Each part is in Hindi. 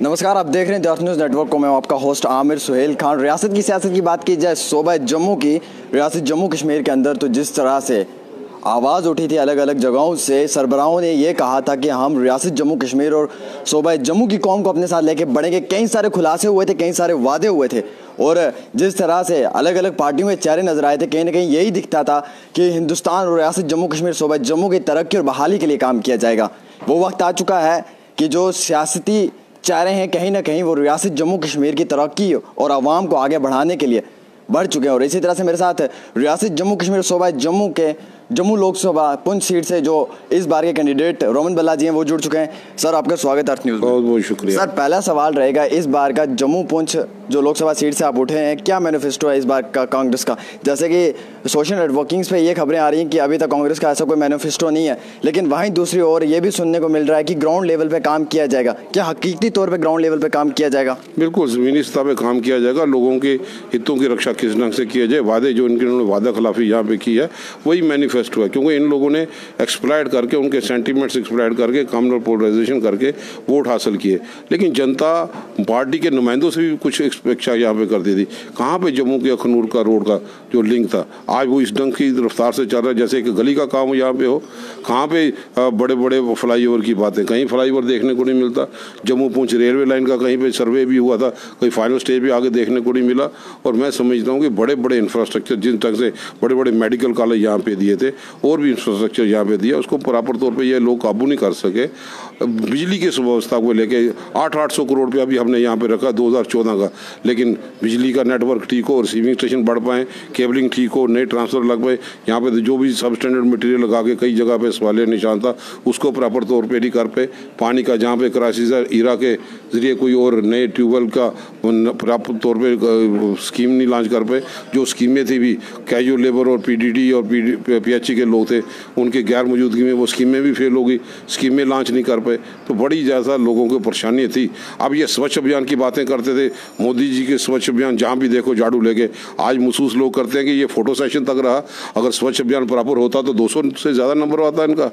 नमस्कार, आप देख रहे हैं द अर्थ न्यूज़ नेटवर्क को। मैं आपका होस्ट आमिर सुहेल खान। रियासत की सियासत की बात की जाए, सूबा जम्मू की, रियासत जम्मू कश्मीर के अंदर तो जिस तरह से आवाज़ उठी थी अलग अलग जगहों से, सरबराहों ने ये कहा था कि हम रियासत जम्मू कश्मीर और सूबा जम्मू की कौम को अपने साथ लेके बढ़ेंगे। कई सारे खुलासे हुए थे, कई सारे वादे हुए थे और जिस तरह से अलग अलग पार्टियों में चेहरे नजर आए थे, कहीं ना कहीं यही दिखता था कि हिंदुस्तान और रियासत जम्मू कश्मीर सूबा जम्मू की तरक्की और बहाली के लिए काम किया जाएगा। वो वक्त आ चुका है कि जो सियासती चेहरे हैं कहीं ना कहीं वो रियासत जम्मू कश्मीर की तरक्की और आवाम को आगे बढ़ाने के लिए बढ़ चुके हैं। और इसी तरह से मेरे साथ रियासत जम्मू कश्मीर सूबा जम्मू के जम्मू लोकसभा पुंछ सीट से जो इस बार के कैंडिडेट रोमन बल्ला जी हैं वो जुड़ चुके हैं। सर, आपका स्वागत अर्थ न्यूज़ में। बहुत बहुत शुक्रिया। सर, पहला सवाल रहेगा, इस बार का जम्मू पुंछ जो लोकसभा सीट से आप उठे हैं, क्या मैनिफेस्टो है इस बार का कांग्रेस का? जैसे कि सोशल नेटवर्किंग्स पे ये खबरें आ रही हैं कि अभी तक कांग्रेस का ऐसा कोई मैनिफेस्टो नहीं है, लेकिन वहीं दूसरी ओर ये भी सुनने को मिल रहा है कि ग्राउंड लेवल पे काम किया जाएगा। क्या हकीकी तौर पे ग्राउंड लेवल पे काम किया जाएगा? बिल्कुल ज़मीनी सतह पे काम किया जाएगा। लोगों के हितों की रक्षा किस ढंग से किया जाए, वादे जो इन्होंने वादा खिलाफी यहाँ पे की है वही मैनिफेस्टो है। क्योंकि इन लोगों ने एक्सप्लॉइट करके, उनके सेंटीमेंट्स एक्सप्लॉइट करके, कम्युनल पोलराइजेशन करके वोट हासिल किए। लेकिन जनता पार्टी के नुमाइंदों से भी कुछ अपेक्षा यहाँ पे करती थी। कहाँ पे जम्मू के अखनूर का रोड का जो लिंक था, आज वो इस ढंग की रफ्तार से चल रहा है जैसे एक गली का काम यहाँ पे हो। कहाँ पे बड़े बड़े फ्लाईओवर की बातें, कहीं फ्लाईओवर देखने को नहीं मिलता। जम्मू पुंछ रेलवे लाइन का कहीं पे सर्वे भी हुआ था, कोई फाइनल स्टेज पे आगे देखने को नहीं मिला। और मैं समझता हूँ कि बड़े बड़े इंफ्रास्ट्रक्चर, जिन ढंग से बड़े बड़े मेडिकल कॉलेज यहाँ पे दिए थे और भी इंफ्रास्ट्रक्चर यहाँ पे दिया, उसको प्रॉपर तौर पे ये लोग काबू नहीं कर सके। बिजली की सुव्यवस्था को लेके 800 करोड़ रुपया भी हमने यहाँ पे रखा 2014 का, लेकिन बिजली का नेटवर्क ठीक हो, रिसीविंग स्टेशन बढ़ पाए, केबलिंग ठीक हो, नए ट्रांसफर लग पाए। यहाँ पे जो भी सब स्टैंडर्ड मटेरियल लगा के कई जगह पे सवालिया निशान था, उसको प्रॉपर तौर पे नहीं कर पाए। पानी का जहाँ पे क्राइसिस है, ईरा के जरिए कोई और नए ट्यूबवेल का प्रॉपर तौर पे स्कीम नहीं लॉन्च कर पाए। जो स्कीमें थी भी, कैजुअल लेबर और पीडीडी और पीएचई के लोग थे, उनके गैर मौजूदगी में वो स्कीमें भी फेल हो गई, स्कीमें लॉन्च नहीं कर पाए। तो बड़ी ज़्यादा लोगों को परेशानी थी। अब ये स्वच्छ अभियान की बातें करते थे, मोदी जी के स्वच्छ अभियान जहाँ भी देखो झाड़ू लेके, आज महसूस लोग करते हैं कि ये फोटो सेशन तक रहा। अगर स्वच्छ अभियान प्रॉपर होता तो 200 से ज़्यादा नंबर आता इनका।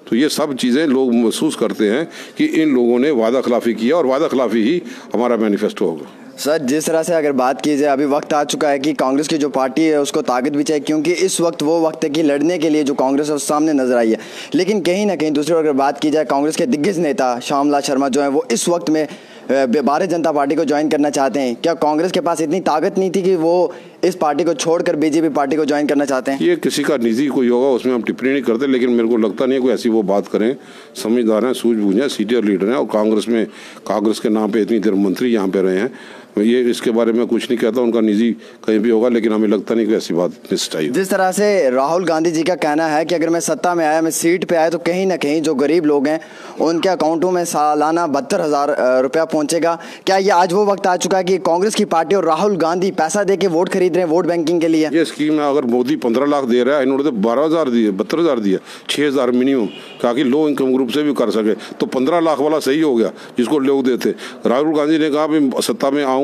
तो ये सब चीज़ें लोग महसूस करते हैं कि इन लोगों ने वादा खिलाफी किया और वादा खिलाफी ही हमारा मैनिफेस्टो होगा। सर, जिस तरह से अगर बात की जाए, अभी वक्त आ चुका है कि कांग्रेस की जो पार्टी है उसको ताकत भी चाहिए, क्योंकि इस वक्त वो वक्त है कि लड़ने के लिए जो कांग्रेस है उस सामने नजर आई है। लेकिन कहीं ना कहीं दूसरी ओर अगर बात की जाए, कांग्रेस के दिग्गज नेता श्यामलाल शर्मा जो है वो इस वक्त में भारतीय जनता पार्टी को ज्वाइन करना चाहते हैं। क्या कांग्रेस के पास इतनी ताकत नहीं थी कि वो इस पार्टी को छोड़कर बीजेपी पार्टी को ज्वाइन करना चाहते हैं? ये किसी का निजी कोई होगा, उसमें हम टिप्पणी नहीं करते, लेकिन मेरे को लगता नहीं है कोई ऐसी वो बात करें। समझदार हैं, सूझबूझ हैं, सीनियर लीडर हैं और कांग्रेस के नाम पे इतनी देर मंत्री यहाँ पे रहे हैं। ये इसके बारे में कुछ नहीं कहता, उनका निजी कहीं भी होगा, लेकिन हमें लगता नहीं कि ऐसी बात निश्चित आई। जिस तरह से राहुल गांधी जी का कहना है कि अगर मैं सत्ता में आया, मैं सीट पे आया, तो कहीं ना कहीं जो गरीब लोग हैं उनके अकाउंटों में सालाना 72,000 रुपया पहुंचेगा। क्या ये आज वो वक्त आ चुका है कि कांग्रेस की पार्टी और राहुल गांधी पैसा दे के वोट खरीद रहे हैं, वोट बैंकिंग के लिए? ये स्कीम है, अगर मोदी 15 लाख दे रहा है, इन्होंने तो 12,000 दिए, 72,000 दिया, 6,000 मिनिमम, ताकि लो इनकम ग्रुप से भी कर सके। तो 15 लाख वाला सही हो गया जिसको लोग देते। राहुल गांधी ने कहा मैं सत्ता में आऊँगा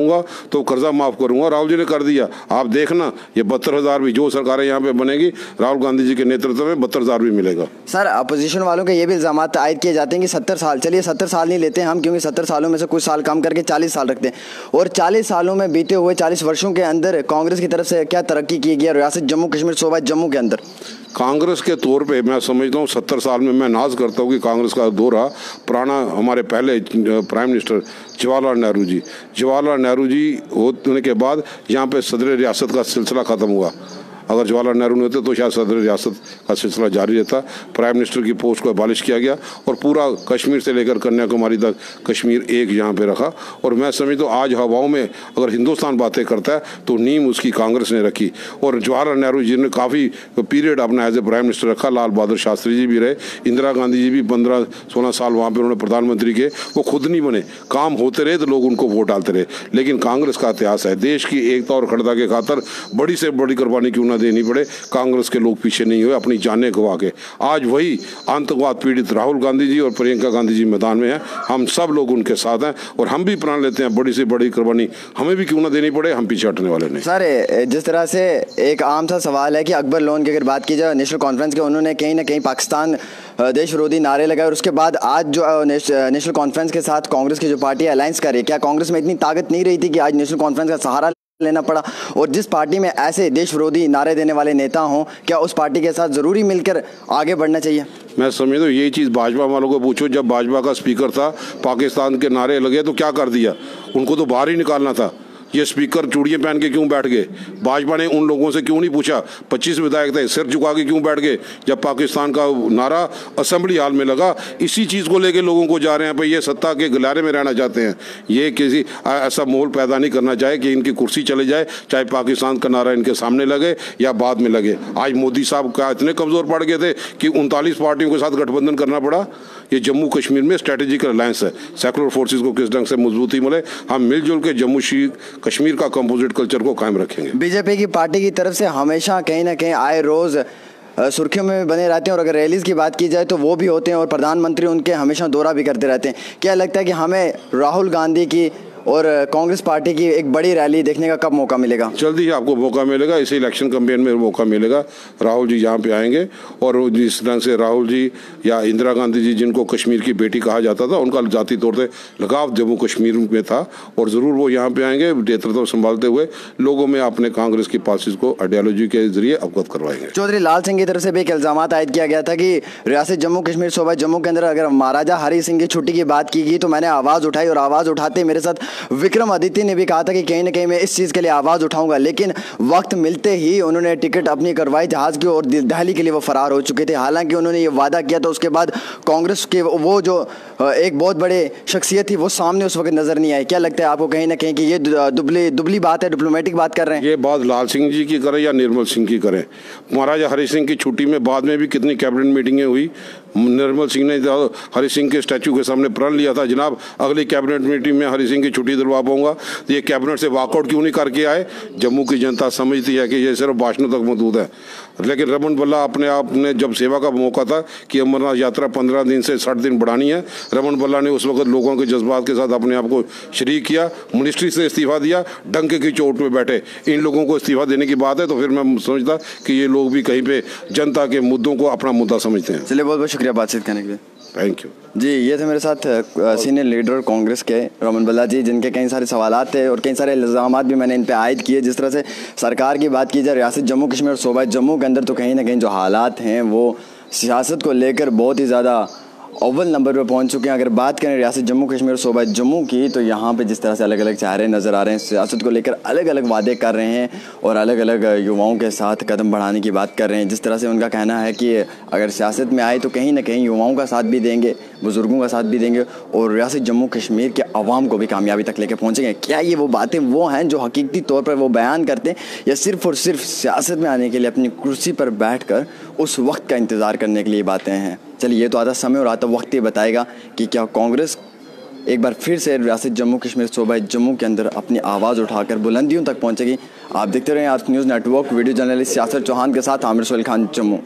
तो कर्जा माफ करूंगा, राहुल जी ने कर दिया। आप देखना, ये 72,000 भी जो सरकारें यहाँ पे बनेगी राहुल गांधी जी के नेतृत्व में 72,000 भी मिलेगा। सर, अपोजिशन वालों के ये भी इल्जाम आयद किए जाते हैं कि 70 साल, चलिए 70 साल नहीं लेते हम, क्योंकि 70 सालों में से कुछ साल कम करके 40 साल रखते हैं, और 40 सालों में बीते हुए 40 वर्षों के अंदर कांग्रेस की तरफ से क्या तरक्की की गई रियासत जम्मू कश्मीर सूबा जम्मू के अंदर? कांग्रेस के तौर पे मैं समझता हूँ 70 साल में मैं नाज करता हूँ कि कांग्रेस का दौरा पुराना, हमारे पहले प्राइम मिनिस्टर जवाहरलाल नेहरू जी होने के बाद यहाँ पे सदर रियासत का सिलसिला ख़त्म हुआ। अगर जवाहरलाल नेहरू नहीं होते तो शायद सदर रियासत का सिलसिला जारी रहता। प्राइम मिनिस्टर की पोस्ट को अबॉलिश किया गया और पूरा कश्मीर से लेकर कन्याकुमारी तक कश्मीर एक यहाँ पे रखा। और मैं समझता हूँ आज हवाओं में अगर हिंदुस्तान बातें करता है तो नींव उसकी कांग्रेस ने रखी। और जवाहरलाल नेहरू जी ने काफ़ी पीरियड अपना एज ए प्राइम मिनिस्टर रखा। लाल बहादुर शास्त्री जी भी रहे, इंदिरा गांधी जी भी 15-16 साल वहाँ पर उन्होंने प्रधानमंत्री के, वो खुद नहीं बने, काम होते रहे तो लोग उनको वोट डालते रहे। लेकिन कांग्रेस का इतिहास है, देश की एकता और अखंडता के खातर बड़ी से बड़ी कुर्बानी क्यों ना देनी पड़े, कांग्रेस के लोग पीछे नहीं हुए अपनी जानें गंवा के। आज वही आतंकवाद पीड़ित राहुल गांधी जी और प्रियंका गांधी जी मैदान में हैं, हम सब लोग उनके साथ हैं और हम भी प्रण लेते हैं बड़ी से बड़ी कुर्बानी हमें भी क्यों ना देनी पड़े, हम पीछे हटने वाले नहीं। सर, जिस तरह से एक आम सा सवाल है कि अकबर लोन की अगर बात की जाए नेशनल कॉन्फ्रेंस के, उन्होंने कहीं ना कहीं पाकिस्तान देश विरोधी नारे लगाए और उसके बाद आज जो नेशनल कॉन्फ्रेंस के साथ कांग्रेस की जो पार्टी अलायंस कर रही है, क्या कांग्रेस में इतनी ताकत नहीं रही थी कि आज नेशनल कॉन्फ्रेंस का सहारा लेना पड़ा? और जिस पार्टी में ऐसे देश विरोधी नारे देने वाले नेता हों, क्या उस पार्टी के साथ ज़रूरी मिलकर आगे बढ़ना चाहिए? मैं समझता हूँ यही चीज़ भाजपा वालों को पूछो, जब भाजपा का स्पीकर था पाकिस्तान के नारे लगे तो क्या कर दिया, उनको तो बाहर ही निकालना था। ये स्पीकर चूड़ियाँ पहन के क्यों बैठ गए? भाजपा ने उन लोगों से क्यों नहीं पूछा? 25 विधायक थे, सिर झुका के क्यों बैठ गए जब पाकिस्तान का नारा असेंबली हाल में लगा? इसी चीज़ को लेके लोगों को जा रहे हैं भाई, ये सत्ता के गलियारे में रहना चाहते हैं। ये किसी ऐसा माहौल पैदा नहीं करना चाहे कि इनकी कुर्सी चले जाए, चाहे पाकिस्तान का नारा इनके सामने लगे या बाद में लगे। आज मोदी साहब का इतने कमज़ोर पड़ गए थे कि 39 पार्टियों के साथ गठबंधन करना पड़ा। ये जम्मू कश्मीर में स्ट्रेटेजिकल अलायंस है, सेकुलर फोर्सेज को किस ढंग से मजबूती मिले, हम मिलजुल के जम्मू कश्मीर का कंपोजिट कल्चर को कायम रखेंगे। बीजेपी की पार्टी की तरफ से हमेशा कहीं ना कहीं आए रोज सुर्खियों में बने रहते हैं और अगर रैलीज की बात की जाए तो वो भी होते हैं और प्रधानमंत्री उनके हमेशा दौरा भी करते रहते हैं। क्या लगता है कि हमें राहुल गांधी की और कांग्रेस पार्टी की एक बड़ी रैली देखने का कब मौका मिलेगा? जल्दी ही आपको मौका मिलेगा, इसी इलेक्शन कैंपेन में मौका मिलेगा। राहुल जी यहाँ पे आएंगे और जिस ढंग से राहुल जी या इंदिरा गांधी जी, जिनको कश्मीर की बेटी कहा जाता था, उनका जाति तौर से लगाव जम्मू कश्मीर में था और ज़रूर वो यहाँ पे आएंगे, नेतृत्व संभालते हुए लोगों में अपने कांग्रेस की पॉलिसीज को आइडियोलॉजी के जरिए अवगत करवाएंगे। चौधरी लाल सिंह की तरफ से भी एक इल्जाम आयद किया गया था कि रियासत जम्मू कश्मीर सूबा जम्मू के अंदर अगर महाराजा हरि सिंह की छुट्टी की बात की गई तो मैंने आवाज़ उठाई और आवाज़ उठाते मेरे साथ विक्रम आदित्य ने भी कहा था कि कहीं ना कहीं मैं इस चीज़ के लिए आवाज़ उठाऊंगा, लेकिन वक्त मिलते ही उन्होंने टिकट अपनी करवाई जहाज़ की और दिल्ली के लिए वो फरार हो चुके थे। हालांकि उन्होंने ये वादा किया था, उसके बाद कांग्रेस के वो जो एक बहुत बड़े शख्सियत थी वो सामने उस वक्त नज़र नहीं आई। क्या लगता है आपको कहीं ना कहीं कि ये दुबली बात है, डिप्लोमेटिक बात कर रहे हैं? ये बात लाल सिंह जी की करें या निर्मल सिंह की करें, महाराजा हरि सिंह की छुट्टी में बाद में भी कितनी कैबिनेट मीटिंगें हुई। निर्मल सिंह ने हरि सिंह के स्टैचू के सामने प्रण लिया था, जनाब अगली कैबिनेट मीटिंग में हरि सिंह की छुट्टी दिलवा पाऊंगा। तो ये कैबिनेट से वॉकआउट क्यों नहीं करके आए? जम्मू की जनता समझती है कि ये सिर्फ भाषणों तक महदूद है। लेकिन रमन भल्ला अपने आप ने जब सेवा का मौका था कि अमरनाथ यात्रा 15 दिन से 60 दिन बढ़ानी है, रमन भल्ला ने उस वक्त लोगों के जज्बात के साथ अपने आप को शरीक किया, मिनिस्ट्री से इस्तीफा दिया, डंके की चोट पे बैठे। इन लोगों को इस्तीफा देने की बात है तो फिर मैं समझता कि ये लोग भी कहीं पे जनता के मुद्दों को अपना मुद्दा समझते हैं। चलिए, बहुत बहुत शुक्रिया बातचीत करने के लिए। थैंक यू जी। ये थे मेरे साथ सीनियर लीडर कांग्रेस के रमन भल्ला जी, जिनके कई सारे सवालात थे और कई सारे इल्ज़ामात भी मैंने इन पे आयद किए। जिस तरह से सरकार की बात की जाए रियासत जम्मू कश्मीर और सूबा जम्मू के अंदर, तो कहीं ना कहीं जो हालात हैं वो सियासत को लेकर बहुत ही ज़्यादा अव्वल नंबर पर पहुंच चुके हैं। अगर बात करें रियासत जम्मू कश्मीर और सूबा जम्मू की, तो यहाँ पे जिस तरह से अलग अलग चेहरे नज़र आ रहे हैं, सियासत को लेकर अलग अलग वादे कर रहे हैं और अलग अलग युवाओं के साथ कदम बढ़ाने की बात कर रहे हैं। जिस तरह से उनका कहना है कि अगर सियासत में आए तो कहीं ना कहीं युवाओं का साथ भी देंगे, बुज़ुर्गों का साथ भी देंगे और रियासत जम्मू कश्मीर के अवाम को भी कामयाबी तक लेकर पहुँचेंगे। क्या ये वो बातें वो हैं जो हकीकती तौर पर वो बयान करते हैं, या सिर्फ़ और सिर्फ सियासत में आने के लिए अपनी कुर्सी पर बैठ कर उस वक्त का इंतज़ार करने के लिए बातें हैं? चलिए, ये तो आता समय और आता वक्त ही बताएगा कि क्या कांग्रेस एक बार फिर से रियासत जम्मू कश्मीर सूबा जम्मू के अंदर अपनी आवाज़ उठाकर बुलंदियों तक पहुंचेगी। आप देखते रहें आज news network, video journalist Yasir Chauhan के साथ आमिर सुहेल खान, जम्मू।